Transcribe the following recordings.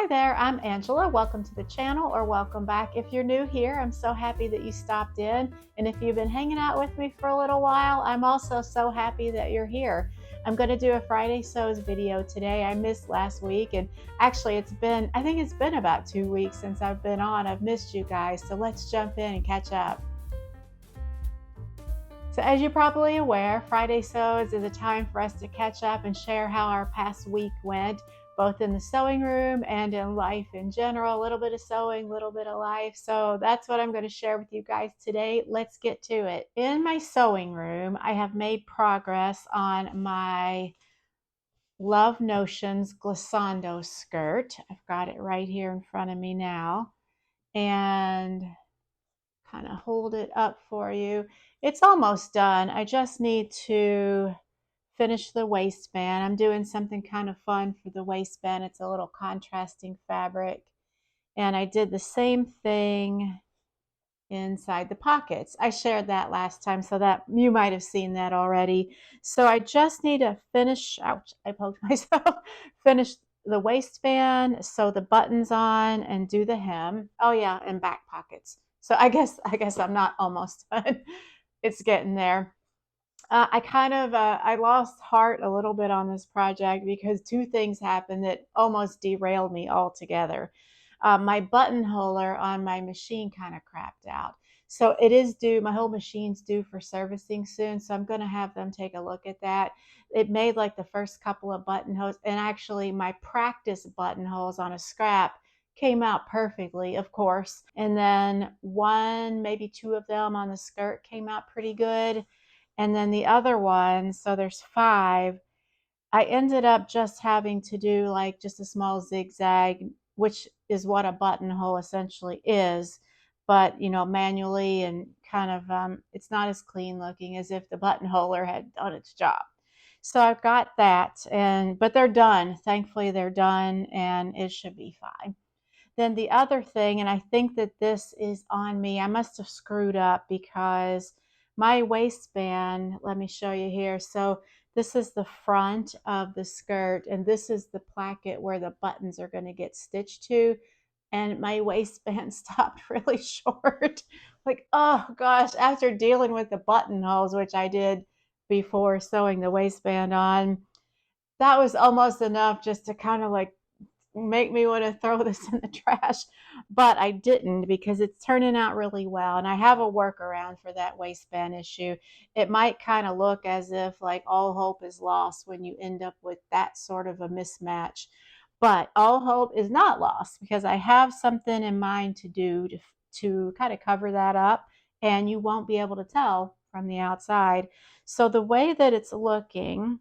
Hi there, I'm Angela. Welcome to the channel or welcome back. If you're new here, I'm so happy that you stopped in. And if you've been hanging out with me for a little while, I'm also so happy that you're here. I'm going to do a Friday Sews video today. I missed last week, and actually I think it's been about 2 weeks since I've been on. I've missed you guys, so let's jump in and catch up. So as you're probably aware, Friday Sews is a time for us to catch up and share how our past week went, both in the sewing room and in life in general. A little bit of sewing, a little bit of life. So that's what I'm going to share with you guys today. Let's get to it. In my sewing room, I have made progress on my Love Notions glissando skirt. I've got it right here in front of me now. And kind of hold it up for you. It's almost done. I just need to finish the waistband. I'm doing something kind of fun for the waistband. It's a little contrasting fabric. And I did the same thing inside the pockets. I shared that last time, so that you might have seen that already. So I just need to finish, ouch, I poked myself, finish the waistband, sew the buttons on, and do the hem. Oh yeah, and back pockets. So I guess I'm not almost done. It's getting there. I lost heart a little bit on this project because two things happened that almost derailed me altogether. My buttonholer on my machine kind of crapped out. So it is due, my whole machine's due for servicing soon. So I'm going to have them take a look at that. It made like the first couple of buttonholes, and actually my practice buttonholes on a scrap came out perfectly, of course. And then one, maybe two of them on the skirt came out pretty good. And then the other one, so there's 5, I ended up just having to do like just a small zigzag, which is what a buttonhole essentially is, but manually, and kind of it's not as clean looking as if the buttonholer had done its job. So I've got that, but they're done. Thankfully, they're done, and it should be fine. Then the other thing, and I think that this is on me, I must have screwed up because my waistband, let me show you here. So this is the front of the skirt, and this is the placket where the buttons are going to get stitched to. And my waistband stopped really short. Like, oh gosh, after dealing with the buttonholes, which I did before sewing the waistband on, that was almost enough just to kind of like make me want to throw this in the trash, but I didn't because it's turning out really well. And I have a workaround for that waistband issue. It might kind of look as if like all hope is lost when you end up with that sort of a mismatch, but all hope is not lost because I have something in mind to do to kind of cover that up, and you won't be able to tell from the outside. So the way that it's looking,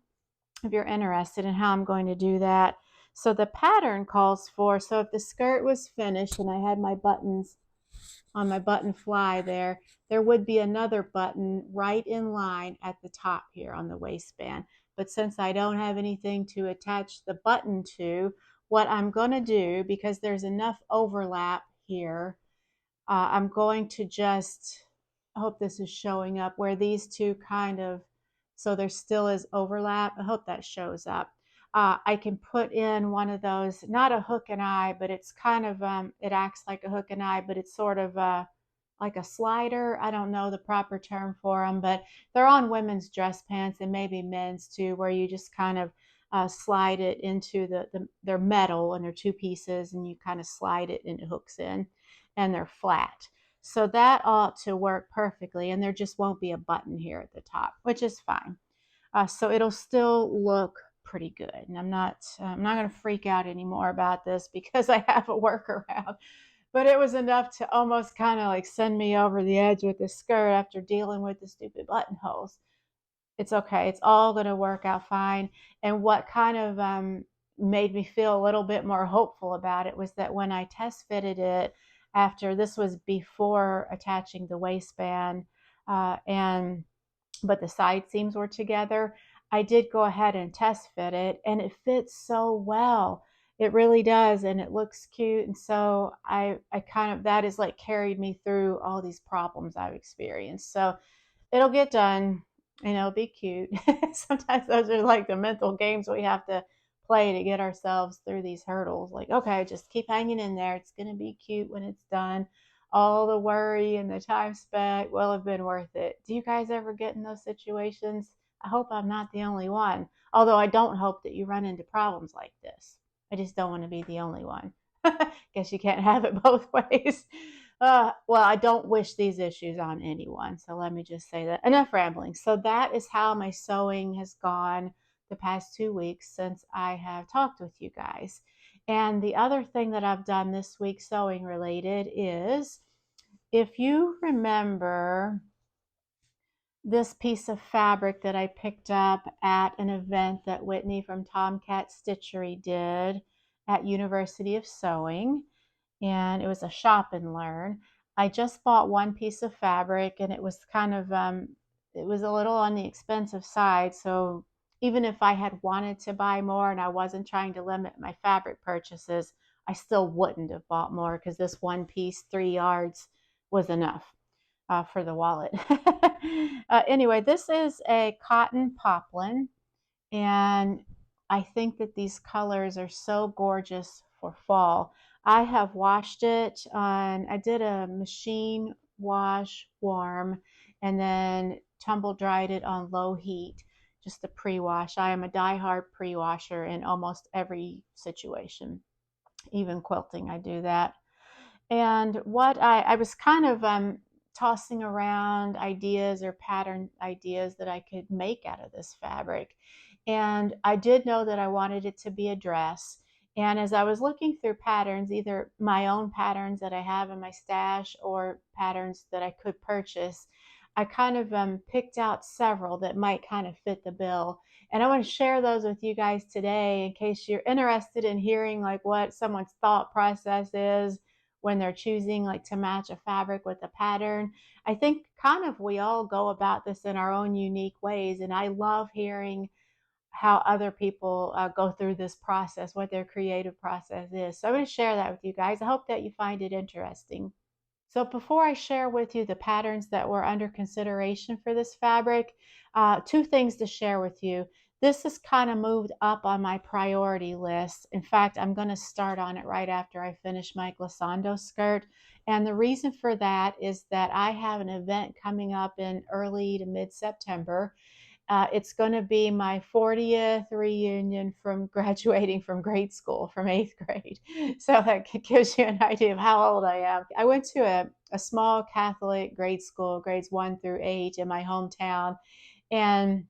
if you're interested in how I'm going to do that. So the pattern calls for, so if the skirt was finished and I had my buttons on my button fly there would be another button right in line at the top here on the waistband. But since I don't have anything to attach the button to, what I'm going to do, because there's enough overlap here, I'm going to just, I hope this is showing up, where these two kind of, so there still is overlap. I hope that shows up. I can put in one of those, not a hook and eye, but it's kind of, it acts like a hook and eye, but it's sort of like a slider. I don't know the proper term for them, but they're on women's dress pants and maybe men's too, where you just kind of slide it into they're metal and they're 2 pieces, and you kind of slide it and it hooks in, and they're flat. So that ought to work perfectly, and there just won't be a button here at the top, which is fine. So it'll still look pretty good, and I'm not going to freak out anymore about this because I have a workaround. But it was enough to almost kind of like send me over the edge with the skirt after dealing with the stupid buttonholes. It's okay. It's all going to work out fine. And what kind of made me feel a little bit more hopeful about it was that when I test fitted it, after, this was before attaching the waistband, but the side seams were together, I did go ahead and test fit it, and it fits so well. It really does, and it looks cute. And so I kind of, that has like carried me through all these problems I've experienced. So it'll get done, and it'll be cute. Sometimes those are like the mental games we have to play to get ourselves through these hurdles. Like, okay, just keep hanging in there. It's going to be cute when it's done. All the worry and the time spent will have been worth it. Do you guys ever get in those situations? I hope I'm not the only one. Although I don't hope that you run into problems like this. I just don't want to be the only one. Guess you can't have it both ways. Well, I don't wish these issues on anyone. So let me just say that. Enough rambling. So that is how my sewing has gone the past 2 weeks since I have talked with you guys. And the other thing that I've done this week, sewing related, is if you remember this piece of fabric that I picked up at an event that Whitney from Tomcat Stitchery did at University of Sewing, and it was a shop and learn. I just bought one piece of fabric, and it was kind of it was a little on the expensive side. So even if I had wanted to buy more and I wasn't trying to limit my fabric purchases, I still wouldn't have bought more because this one piece, 3 yards, was enough for the wallet. Anyway, this is a cotton poplin, and I think that these colors are so gorgeous for fall. I have washed it on, I did a machine wash warm and then tumble dried it on low heat, just a pre-wash. I am a diehard pre-washer in almost every situation, even quilting, I do that. And what I was kind of tossing around ideas or pattern ideas that I could make out of this fabric. And I did know that I wanted it to be a dress. And as I was looking through patterns, either my own patterns that I have in my stash or patterns that I could purchase, I kind of picked out several that might kind of fit the bill. And I want to share those with you guys today in case you're interested in hearing like what someone's thought process is when they're choosing like to match a fabric with a pattern. I think kind of we all go about this in our own unique ways, and I love hearing how other people go through this process, what their creative process is. So I'm going to share that with you guys. I hope that you find it interesting. So before I share with you the patterns that were under consideration for this fabric, two things to share with you. This is kind of moved up on my priority list. In fact, I'm going to start on it right after I finish my glissando skirt. And the reason for that is that I have an event coming up in early to mid-September. It's going to be my 40th reunion from graduating from grade school, from 8th grade. So that gives you an idea of how old I am. I went to a small Catholic grade school, grades 1 through 8, in my hometown. And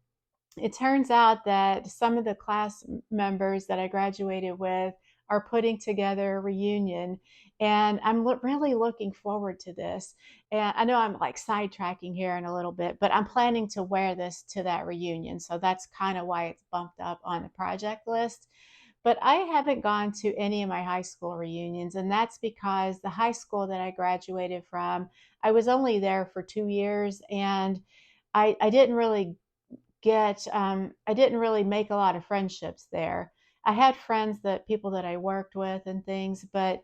it turns out that some of the class members that I graduated with are putting together a reunion, and I'm really looking forward to this. And I know I'm like sidetracking here in a little bit, but I'm planning to wear this to that reunion, so that's kind of why it's bumped up on the project list. But I haven't gone to any of my high school reunions, and that's because the high school that I graduated from, I was only there for 2 years, and I didn't really I didn't really make a lot of friendships there. I had friends, that people that I worked with and things, but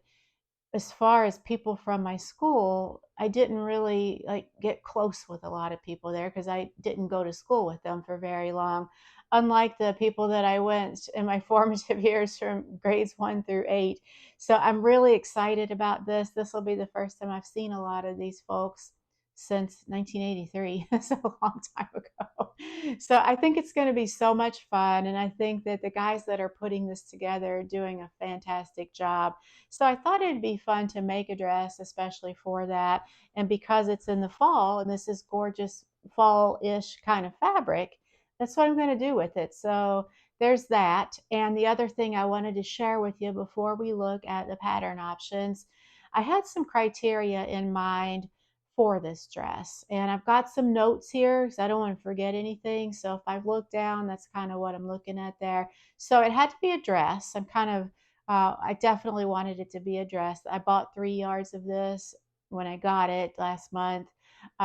as far as people from my school, I didn't really like get close with a lot of people there because I didn't go to school with them for very long. Unlike the people that I went in my formative years from grades 1 through 8. So I'm really excited about this. This will be the first time I've seen a lot of these folks since 1983. That's a long time ago. So I think it's going to be so much fun. And I think that the guys that are putting this together are doing a fantastic job. So I thought it'd be fun to make a dress, especially for that. And because it's in the fall and this is gorgeous fall-ish kind of fabric, that's what I'm going to do with it. So there's that. And the other thing I wanted to share with you before we look at the pattern options, I had some criteria in mind for this dress. And I've got some notes here because I don't want to forget anything. So if I look down, that's kind of what I'm looking at there. So it had to be a dress. I definitely wanted it to be a dress. I bought 3 yards of this when I got it last month,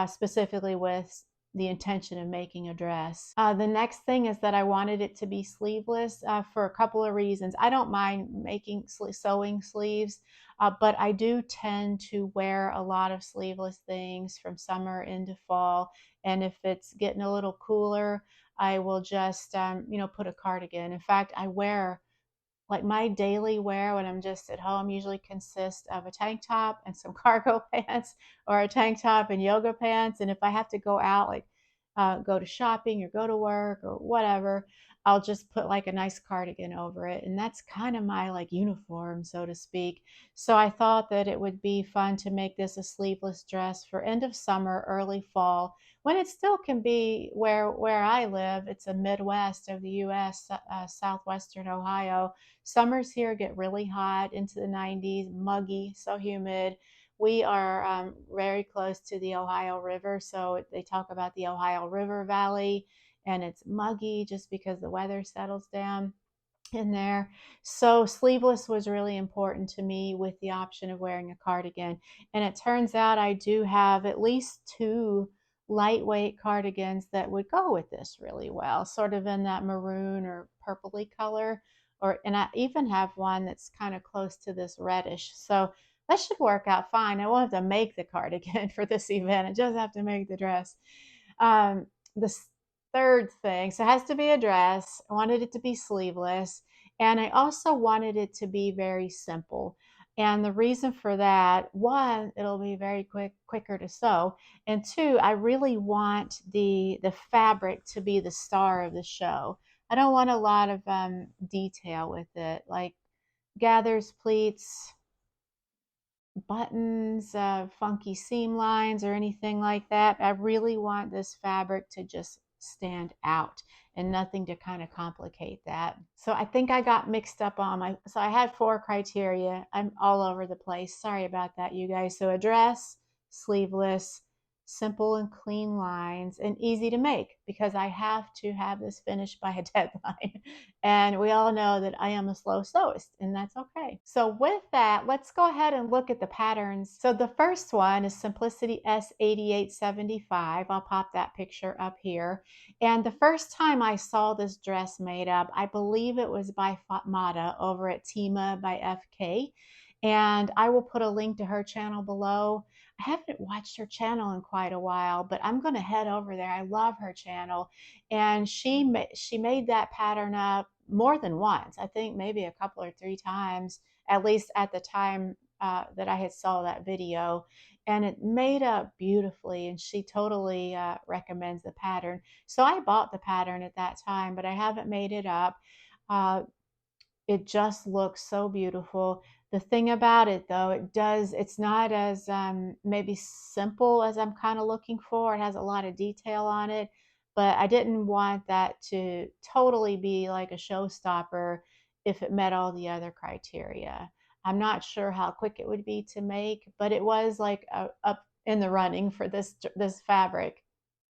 specifically with the intention of making a dress. The next thing is that I wanted it to be sleeveless for a couple of reasons. I don't mind sewing sleeves, but I do tend to wear a lot of sleeveless things from summer into fall. And if it's getting a little cooler, I will just, put a cardigan. In fact, I wear Like my daily wear when I'm just at home usually consists of a tank top and some cargo pants, or a tank top and yoga pants. And if I have to go out, like go to shopping or go to work or whatever, I'll just put like a nice cardigan over it. And that's kind of my like uniform, so to speak. So I thought that it would be fun to make this a sleeveless dress for end of summer, early fall, when it still can be where I live. It's a Midwest of the U.S., southwestern Ohio. Summers here get really hot into the 90s, muggy, so humid. We are very close to the Ohio River, so they talk about the Ohio River Valley, and it's muggy just because the weather settles down in there. So sleeveless was really important to me with the option of wearing a cardigan. And it turns out I do have at least two lightweight cardigans that would go with this really well, sort of in that maroon or purpley color. Or and I even have one that's kind of close to this reddish. So that should work out fine. I won't have to make the cardigan for this event. I just have to make the dress. The third thing, so it has to be a dress. I wanted it to be sleeveless, and I also wanted it to be very simple. And the reason for that, one, it'll be very quicker to sew, and two, I really want the fabric to be the star of the show. I don't want a lot of detail with it, like gathers, pleats, buttons, funky seam lines, or anything like that. I really want this fabric to just stand out and nothing to kind of complicate that. So I think I got mixed up on so I had four criteria. I'm all over the place. Sorry about that, you guys. So a dress, sleeveless, simple and clean lines, and easy to make because I have to have this finished by a deadline. And we all know that I am a slow sewist, and that's okay. So with that, let's go ahead and look at the patterns. So the first one is Simplicity S8875. I'll pop that picture up here. And the first time I saw this dress made up, I believe it was by Fatmata over at Tima by FK. And I will put a link to her channel below. I haven't watched her channel in quite a while, but I'm going to head over there. I love her channel. And she made that pattern up more than once. I think maybe a couple or three times, at least at the time that I had saw that video. And it made up beautifully, and she totally recommends the pattern. So I bought the pattern at that time, but I haven't made it up. Uh, it just looks so beautiful. The thing about it though, it's not as maybe simple as I'm kind of looking for. It has a lot of detail on it, but I didn't want that to totally be like a showstopper if it met all the other criteria. I'm not sure how quick it would be to make, but it was like up in the running for this fabric.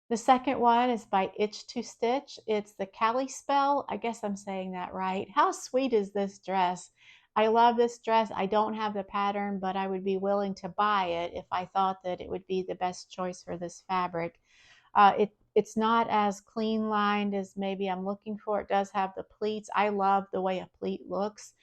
The second one is by Itch to Stitch. It's the Kalispell. I guess I'm saying that right. How sweet is this dress? I love this dress. I don't have the pattern, but I would be willing to buy it if I thought that it would be the best choice for this fabric. It's not as clean lined as maybe I'm looking for. It does have the pleats. I love the way a pleat looks.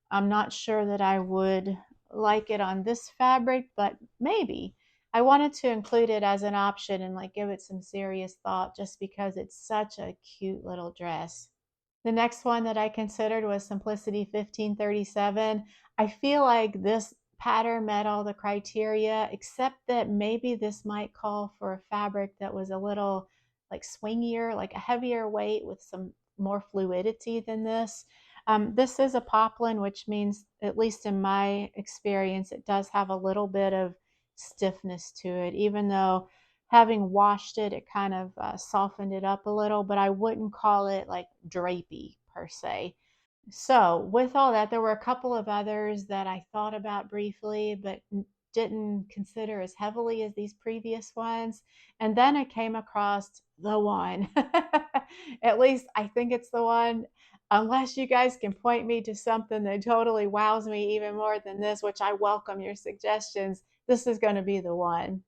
I'm not sure that I would like it on this fabric, but maybe. I wanted to include it as an option and like give it some serious thought just because it's such a cute little dress. The next one that I considered was Simplicity 1537. I feel like this pattern met all the criteria, except that maybe this might call for a fabric that was a little like swingier, like a heavier weight with some more fluidity than this. This is a poplin, which means, at least in my experience, it does have a little bit of stiffness to it, even though having washed it, it kind of softened it up a little, but I wouldn't call it like drapey per se. So, with all that, there were a couple of others that I thought about briefly, but didn't consider as heavily as these previous ones. And then I came across the one. At least I think it's the one. Unless you guys can point me to something that totally wows me even more than this, which I welcome your suggestions, this is going to be the one.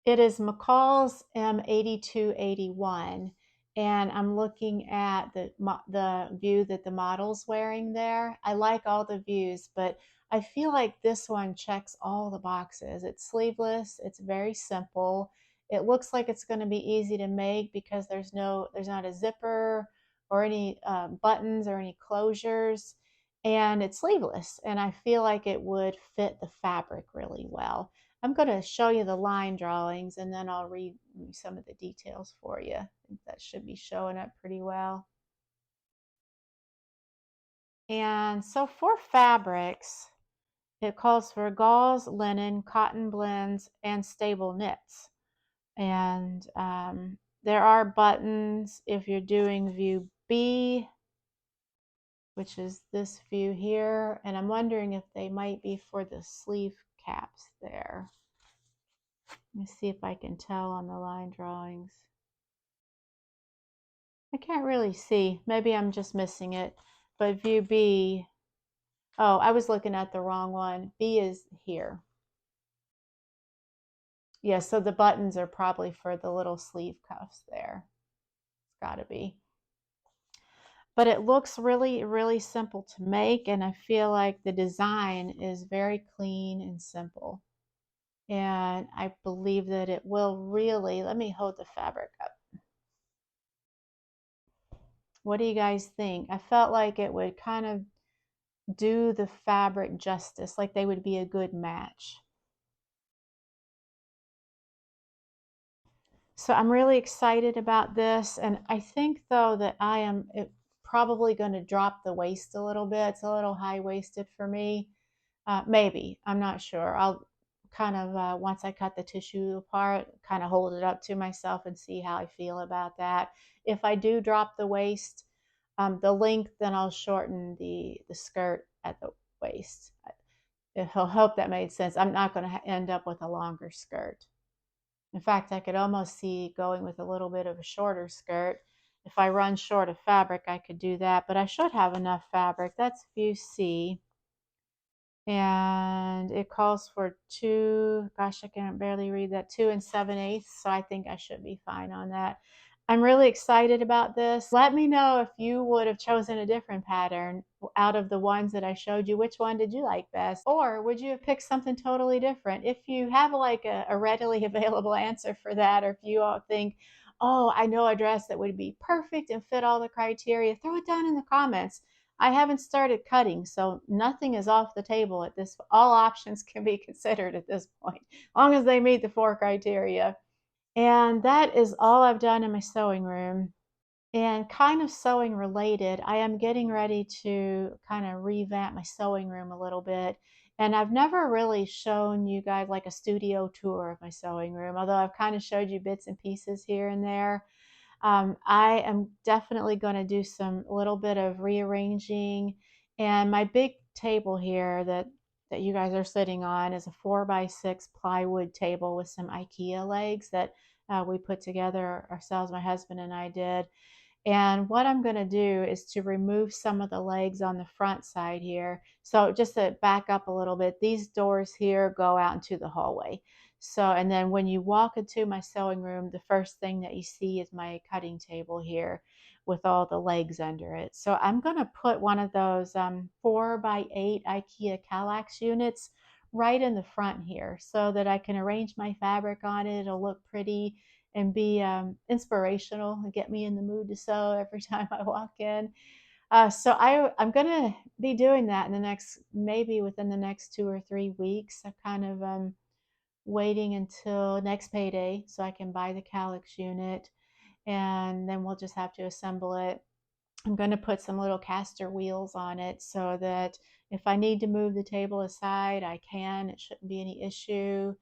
It is McCall's M8281, and I'm looking at the view that the model's wearing there. I like all the views, but I feel like this one checks all the boxes. It's sleeveless, it's very simple. It looks like it's going to be easy to make because there's not a zipper or any buttons or any closures. and it's sleeveless, and I feel like it would fit the fabric really well. I'm going to show you the line drawings and then I'll read some of the details for you. I think that should be showing up pretty well. And so for fabrics, it calls for gauze, linen, cotton blends, and stable knits. And there are buttons if you're doing view B, which is this view here. And I'm wondering if they might be for the sleeve caps there. Let me see if I can tell on the line drawings. I can't really see. Maybe I'm just missing it. But view B, oh, I was looking at the wrong one. B is here. Yeah, so the buttons are probably for the little sleeve cuffs there. It's got to be. But it looks really, really simple to make, and I feel like the design is very clean and simple. And I believe that it will really, let me hold the fabric up. What do you guys think? I felt like it would kind of do the fabric justice, like they would be a good match. So I'm really excited about this, and I think though that I am probably going to drop the waist a little bit. It's a little high-waisted for me. Maybe, I'm not sure. I'll kind of, once I cut the tissue apart, kind of hold it up to myself and see how I feel about that. If I do drop the waist, the length, then I'll shorten the skirt at the waist. I hope that made sense. I'm not going to end up with a longer skirt. In fact, I could almost see going with a little bit of a shorter skirt. If I run short of fabric, I could do that, but I should have enough fabric. That's view C. And it calls for 2, gosh, I can barely read that, 2 7/8, so I think I should be fine on that. I'm really excited about this. Let me know if you would have chosen a different pattern out of the ones that I showed you. Which one did you like best? Or would you have picked something totally different? If you have like a readily available answer for that, or if you all think, oh, I know a dress that would be perfect and fit all the criteria, throw it down in the comments. I haven't started cutting, so nothing is off the table at this. All options can be considered at this point, as long as they meet the 4 criteria. And that is all I've done in my sewing room. And kind of sewing related, I am getting ready to kind of revamp my sewing room a little bit. And I've never really shown you guys like a studio tour of my sewing room, although I've kind of showed you bits and pieces here and there. I am definitely going to do some little bit of rearranging. And my big table here that you guys are sitting on is a 4x6 plywood table with some IKEA legs that we put together ourselves. My husband and I did. And what I'm going to do is to remove some of the legs on the front side here. So just to back up a little bit, these doors here go out into the hallway. So, and then when you walk into my sewing room, the first thing that you see is my cutting table here with all the legs under it. So I'm going to put one of those 4x8 IKEA Kallax units right in the front here so that I can arrange my fabric on it. It'll look pretty and be inspirational and get me in the mood to sew every time I walk in. So I'm going to be doing that in the next, maybe within the next 2 or 3 weeks. I'm kind of waiting until next payday so I can buy the Kallax unit, and then we'll just have to assemble it. I'm going to put some little caster wheels on it so that if I need to move the table aside, I can. It shouldn't be any issue.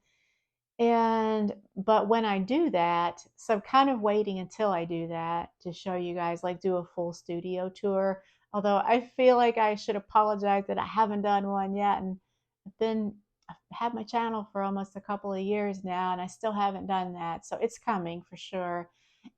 But when I do that, so I'm kind of waiting until I do that to show you guys, like do a full studio tour. Although I feel like I should apologize that I haven't done one yet. And I've had my channel for almost a couple of years now, and I still haven't done that. So it's coming for sure.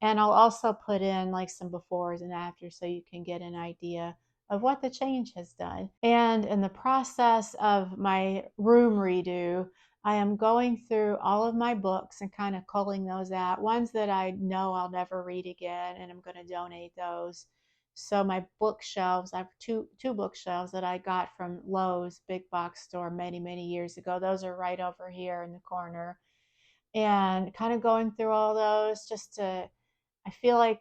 And I'll also put in like some befores and afters so you can get an idea of what the change has done. And in the process of my room redo, I am going through all of my books and kind of culling those out, ones that I know I'll never read again, and I'm going to donate those. So my bookshelves, I have two bookshelves that I got from Lowe's big box store many, many years ago. Those are right over here in the corner. And kind of going through all those just to, I feel like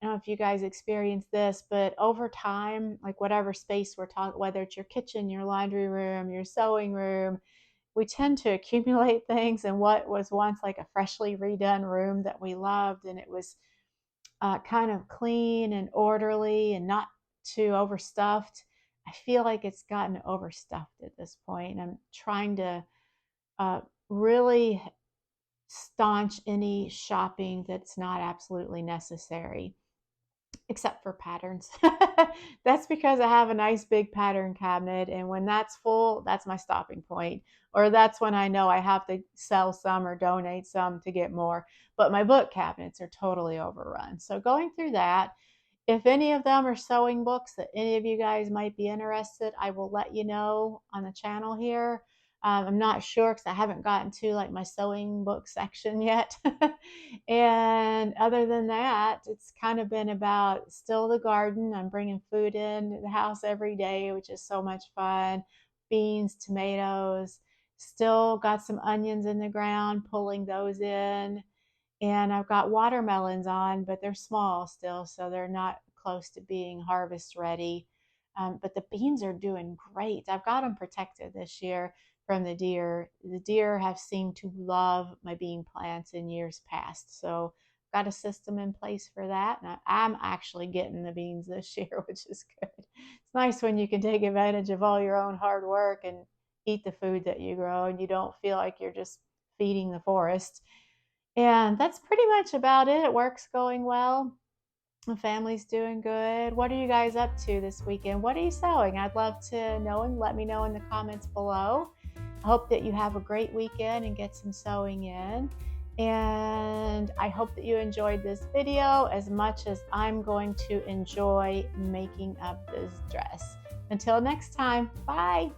I don't know if you guys experience this, but over time, like whatever space we're talking, whether it's your kitchen, your laundry room, your sewing room, we tend to accumulate things in what was once like a freshly redone room that we loved, and it was kind of clean and orderly and not too overstuffed. I feel like it's gotten overstuffed at this point, and I'm trying to really staunch any shopping that's not absolutely necessary, except for patterns. That's because I have a nice big pattern cabinet, and when that's full, that's my stopping point. Or that's when I know I have to sell some or donate some to get more. But my book cabinets are totally overrun. So going through that, if any of them are sewing books that any of you guys might be interested, I will let you know on the channel here. I'm not sure because I haven't gotten to like my sewing book section yet. And other than that, it's kind of been about still the garden. I'm bringing food in the house every day, which is so much fun. Beans, tomatoes, still got some onions in the ground, pulling those in. And I've got watermelons on, but they're small still, so they're not close to being harvest ready. But the beans are doing great. I've got them protected this year from the deer. The deer have seemed to love my bean plants in years past. So I've got a system in place for that. And I'm actually getting the beans this year, which is good. It's nice when you can take advantage of all your own hard work and eat the food that you grow, and you don't feel like you're just feeding the forest. And that's pretty much about it. Work's going well. The family's doing good. What are you guys up to this weekend? What are you sewing? I'd love to know, and let me know in the comments below. I hope that you have a great weekend and get some sewing in. And I hope that you enjoyed this video as much as I'm going to enjoy making up this dress. Until next time, bye.